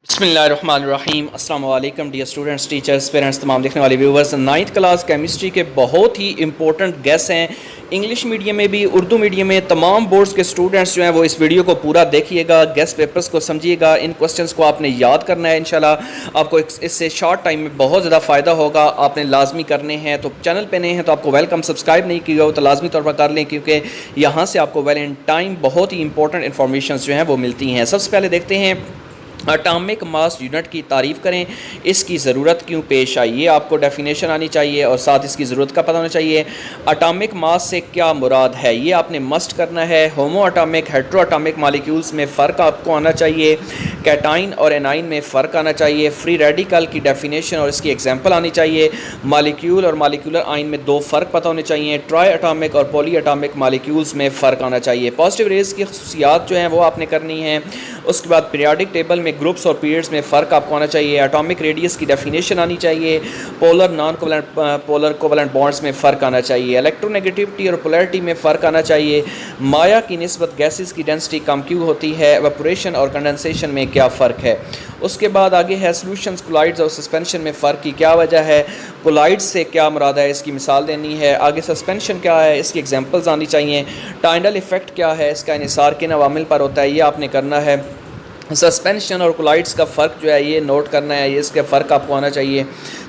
بسم اللہ الرحمن الرحیم۔ السلام علیکم ڈیئر اسٹوڈنٹس، ٹیچرز، پیرنٹس، تمام دیکھنے والے ویورز۔ 9th کلاس کیمسٹری کے بہت ہی امپورٹنٹ گیس ہیں، انگلش میڈیم میں بھی، اردو میڈیم میں، تمام بورڈز کے اسٹوڈنٹس جو ہیں وہ اس ویڈیو کو پورا دیکھیے گا، گیس پیپرز کو سمجھیے گا، ان کوسچنس کو آپ نے یاد کرنا ہے۔ انشاءاللہ آپ کو اس سے شارٹ ٹائم میں بہت زیادہ فائدہ ہوگا، آپ نے لازمی کرنے ہیں۔ تو چینل پہ نئے ہیں تو آپ کو ویلکم، سبسکرائب نہیں کیا ہو تو لازمی طور پر کر لیں، کیونکہ یہاں سے آپ کو ویل ان ٹائم بہت ہی امپورٹنٹ انفارمیشنز جو ہیں وہ ملتی ہیں۔ سب سے پہلے دیکھتے ہیں اٹامک ماس یونٹ کی تعریف کریں، اس کی ضرورت کیوں پیش آئی، یہ آپ کو ڈیفینیشن آنی چاہیے اور ساتھ اس کی ضرورت کا پتہ ہونا چاہیے۔ اٹامک ماس سے کیا مراد ہے، یہ آپ نے مسٹ کرنا ہے۔ Homo atomic, hetero atomic molecules میں فرق آپ کو آنا چاہیے، کیٹائن اور اینائن میں فرق آنا چاہیے، فری ریڈیکل کی ڈیفینیشن اور اس کی ایگزامپل آنی چاہیے، مالیکیول اور مالیکولر آئن میں دو فرق پتہ ہونے چاہیے، ٹرائی اٹامک اور پولی اٹامک مالیکیولز میں فرق آنا چاہیے، پازیٹیو ریز کی خصوصیات جو ہیں وہ آپ نے کرنی ہیں۔ اس کے بعد پیریاڈک ٹیبل میں گروپس اور پیریڈز میں فرق آپ کو آنا چاہیے، اٹامک ریڈیس کی ڈیفینیشن آنی چاہیے، پولر نان کوولنٹ پولر کوولنٹ بانڈز میں فرق آنا چاہیے، الیکٹرو نیگیٹیوٹی اور پولرٹی میں فرق آنا چاہیے، مایا کی نسبت گیسز کی ڈینسٹی کم کیوں ہوتی ہے، ایواپوریشن اور کنڈنسیشن میں کیا فرق ہے۔ اس کے بعد آگے ہے سولوشنز، کولائڈز اور سسپینشن میں فرق کی کیا وجہ ہے، کولائڈز سے کیا مراد ہے، اس کی مثال دینی ہے، آگے سسپینشن کیا ہے، اس کی ایگزامپلز آنی چاہیے، ٹائنڈل ایفیکٹ کیا ہے، اس کا انحصار کن عوامل پر ہوتا ہے، یہ آپ نے کرنا ہے۔ سسپینشن اور کولائڈز کا فرق جو ہے یہ نوٹ کرنا ہے، یہ اس کے فرق آپ کو آنا چاہیے۔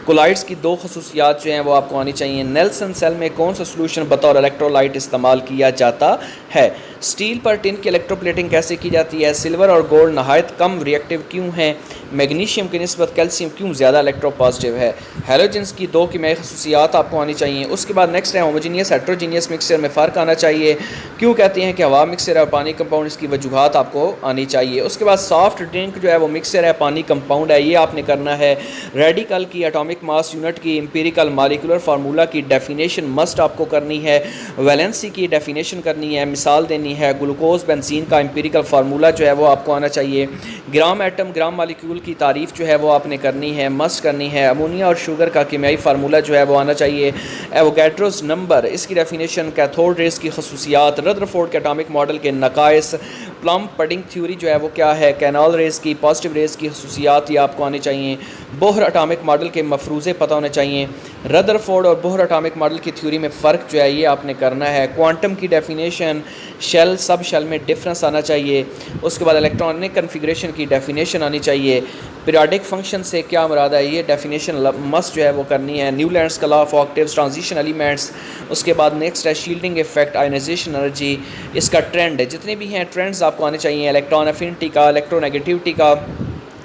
کولائڈز کی دو خصوصیات جو ہیں وہ آپ کو آنی چاہیے، نیلسن سیل میں کون سا سولوشن بطور الیکٹرولائٹ استعمال کیا جاتا ہے، سٹیل پر ٹن کی الیکٹروپلیٹنگ کیسے کی جاتی ہے، سلور اور گولڈ نہایت کم ری ایکٹیو کیوں ہیں، میگنیشیم کی نسبت کیلشیم کیوں زیادہ الیکٹرو پازیٹیو ہے، ہیلوجنس کی دو کیمیائی خصوصیات آپ کو آنی چاہیے۔ اس کے بعد نیکسٹ ہے ہوموجینیس ہیٹروجینیس مکسچر میں فرق آنا چاہیے، کیوں کہتے ہیں کہ ہوا مکسچر اور پانی کمپاؤنڈ، اس کی وجوہات آپ کو آنی چاہیے۔ اس کے بعد سافٹ ڈرنک جو ہے وہ مکسچر ہے، پانی کمپاؤنڈ ہے، یہ آپ نے کرنا ہے۔ ریڈیکل کی اٹامک ماس یونٹ کی امپیریکل مالیکولر فارمولا کی ڈیفینیشن مسٹ آپ کو کرنی ہے، ویلنسی کی ڈیفینیشن کرنی ہے، مثال دینی ہے، گلوکوز بنزین کا امپیریکل فارمولا جو ہے وہ آپ کو آنا چاہیے، گرام ایٹم گرام مالیکیول کی تعریف جو ہے وہ آپ نے کرنی ہے، مسٹ کرنی ہے، امونیا اور شوگر کا کیمیائی فارمولا جو ہے وہ آنا چاہیے، ایووگیڈروز نمبر، اس کی ڈیفینیشن، کیتھوڈ ریز کی خصوصیات، ردرفورڈ کے اٹامک ماڈل کے نقائص، پلم پڈنگ تھیوری جو ہے وہ کیا ہے، کینال ریز کی پازیٹیو ریز کی خصوصیات یہ آپ کو آنی چاہیے، بوہر اٹامک ماڈل کے مفروضے پتہ ہونے چاہیے، ردرفورڈ اور بوہر اٹامک ماڈل کی تھیوری میں فرق جو ہے یہ آپ نے کرنا ہے، کوانٹم کی ڈیفینیشن، شیل سب شیل میں ڈفرنس آنا چاہیے، اس کے بعد الیکٹرانک کنفیگریشن کی ڈیفینیشن آنی چاہیے، پیریاڈک فنکشن سے کیا مراد ہے، یہ ڈیفینیشن مسٹ جو ہے وہ کرنی ہے، نیو لینڈس کا لا آف آکٹیوز، ٹرانزیشن ایلیمنٹس، اس کے بعد نیکسٹ ہے شیلڈنگ ایفیکٹ، آئنائزیشن انرجی، اس کا ٹرینڈ، جتنے بھی ہیں ٹرینڈز آپ کو آنے چاہیے، الیکٹران افینٹی کا، الیکٹرو نیگیٹیوٹی کا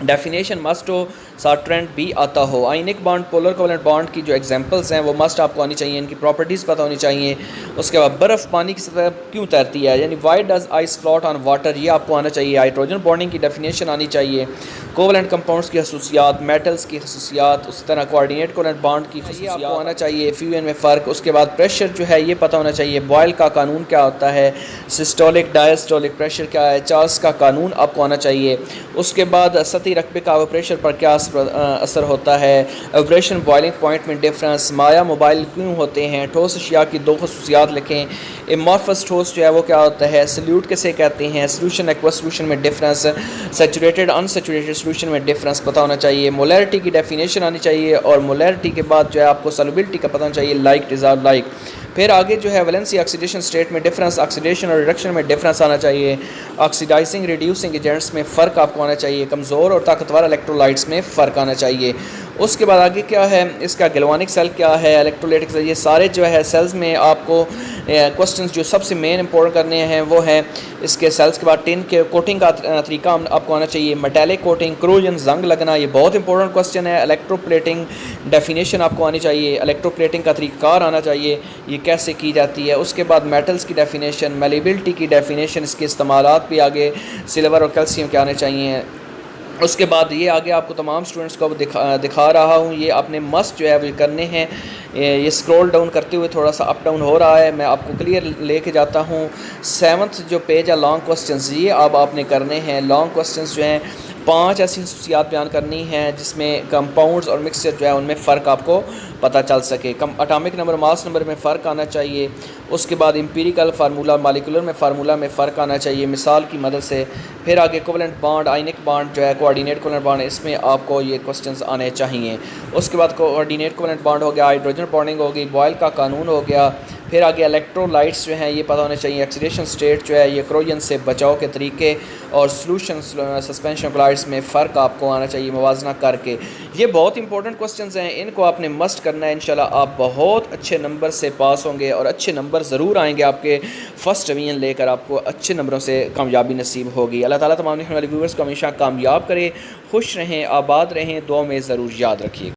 ڈیفینیشن مسٹ ہو، ساتھ ٹرینڈ بھی آتا ہو، آئنک بانڈ پولر کوولنٹ بانڈ کی جو ایگزامپلس ہیں وہ مسٹ آپ کو آنی چاہیے، ان کی پراپرٹیز پتہ ہونی چاہیے۔ اس کے بعد برف پانی کی سطح کیوں تیرتی ہے، یعنی why does ice float on water, یہ آپ کو آنا چاہیے، ہائیڈروجن بانڈنگ کی ڈیفینیشن آنی چاہیے، کوولنٹ کمپاؤنڈس کی خصوصیات، میٹلز کی خصوصیات، اس طرح کوآرڈینیٹ کوولنٹ بانڈ کی خصوصیات آپ کو آنا چاہیے، FUN میں فرق، اس کے بعد پریشر جو ہے یہ پتہ ہونا چاہیے، بوائل کا قانون کیا ہوتا ہے، سسٹولک ڈائسٹولک پریشر کیا ہے، چارلس کا قانون آپ کو آنا چاہیے۔ اس کے بعد سطحی رقبے کا پریشر پر کیا اثر ہوتا ہے، ایوپریشن بوائلنگ پوائنٹ میں ڈفرنس، مایا موبائل کیوں ہوتے ہیں، ٹھوس اشیاء کی دو خصوصیات لکھیں، امورفس ٹھوس جو ہے وہ کیا ہوتا ہے، سلیوٹ کسے کہتے ہیں، سولوشن ایکوس سولوشن میں ڈفرنس، سیچوریٹڈ ان سیچوریٹڈ سولوشن میں ڈفرنس پتہ ہونا چاہیے، مولیرٹی کی ڈیفینیشن آنی چاہیے، اور مولیرٹی کے بعد جو ہے آپ کو سولوبلٹی کا پتہ ہونا چاہیے، لائک ڈیزالو لائک۔ پھر آگے جو ہے ویلنسی آکسیڈیشن سٹیٹ میں ڈفرنس، آکسیڈیشن اور ریڈکشن میں ڈفرنس آنا چاہیے، آکسیڈائزنگ ریڈیوسنگ ایجنٹس میں فرق آپ کو آنا چاہیے، کمزور اور طاقتور الیکٹرولائٹس میں فرق آنا چاہیے۔ اس کے بعد آگے کیا ہے، اس کا گیلوانک سیل کیا ہے، الیکٹرولیٹک سیل، یہ سارے جو ہے سیلز میں آپ کو کوسچنز جو سب سے مین امپورٹنٹ کرنے ہیں وہ ہیں اس کے سیلز کے بعد ٹن کے کوٹنگ کا طریقہ آپ کو آنا چاہیے، میٹیلک کوٹنگ، کروجن، زنگ لگنا، یہ بہت امپورٹنٹ کوسچن ہے، الیکٹرو پلیٹنگ ڈیفینیشن آپ کو آنی چاہیے، الیکٹرو پلیٹنگ کا طریقہ کار آنا چاہیے، یہ کیسے کی جاتی ہے۔ اس کے بعد میٹلز کی ڈیفینیشن، میلیبلٹی کی ڈیفینیشن، اس کے استعمالات بھی آگے سلور اور کیلشیم کے آنے چاہیے۔ اس کے بعد یہ آگے آپ کو تمام اسٹوڈنٹس کو دکھا رہا ہوں، یہ اپنے مسٹ جو ہے وہ کرنے ہیں، یہ اسکرول ڈاؤن کرتے ہوئے تھوڑا سا اپ ڈاؤن ہو رہا ہے، میں آپ کو کلیئر لے کے جاتا ہوں۔ 7th جو پیج ہے لانگ کوسچنز، یہ اب آپ نے کرنے ہیں، لانگ کوسچنز جو ہیں 5 ایسی خصوصیات بیان کرنی ہیں جس میں کمپاؤنڈز اور مکسچر جو ہے ان میں فرق آپ کو پتہ چل سکے. اٹامک نمبر ماس نمبر میں فرق آنا چاہیے. اس کے بعد امپیریکل فارمولا مالیکولر میں فارمولا میں فرق آنا چاہیے مثال کی مدد سے. پھر آگے کوولنٹ بانڈ آئینک بانڈ جو ہے کوآرڈینیٹ کوولنٹ بانڈ اس میں آپ کو یہ کوسچنز آنے چاہیے. اس کے بعد کوآرڈینیٹ کوولنٹ بانڈ ہو گیا, ہائیڈروجن بانڈنگ ہو گئی, بوائل کا قانون ہو گیا. پھر آگے الیکٹرولائٹس جو ہیں یہ پتہ ہونے چاہیے. ایکسیڈیشن سٹیٹ جو ہے یہ کروجن سے بچاؤ کے طریقے اور سلوشن سسپینشن کلائڈس میں فرق آپ کو آنا چاہیے موازنہ کر کے. یہ بہت امپورٹنٹ کوسچنز ہیں, ان کو آپ نے مسٹ کرنا ہے. انشاءاللہ آپ بہت اچھے نمبر سے پاس ہوں گے اور اچھے نمبر ضرور آئیں گے آپ کے فرسٹ ڈویژن لے کر, آپ کو اچھے نمبروں سے کامیابی نصیب ہوگی. اللہ تعالیٰ تمام دیکھنے والے ویورز کو ہمیشہ کامیاب کرے. خوش رہیں, آباد رہیں, دعاؤں میں ضرور یاد رکھیے.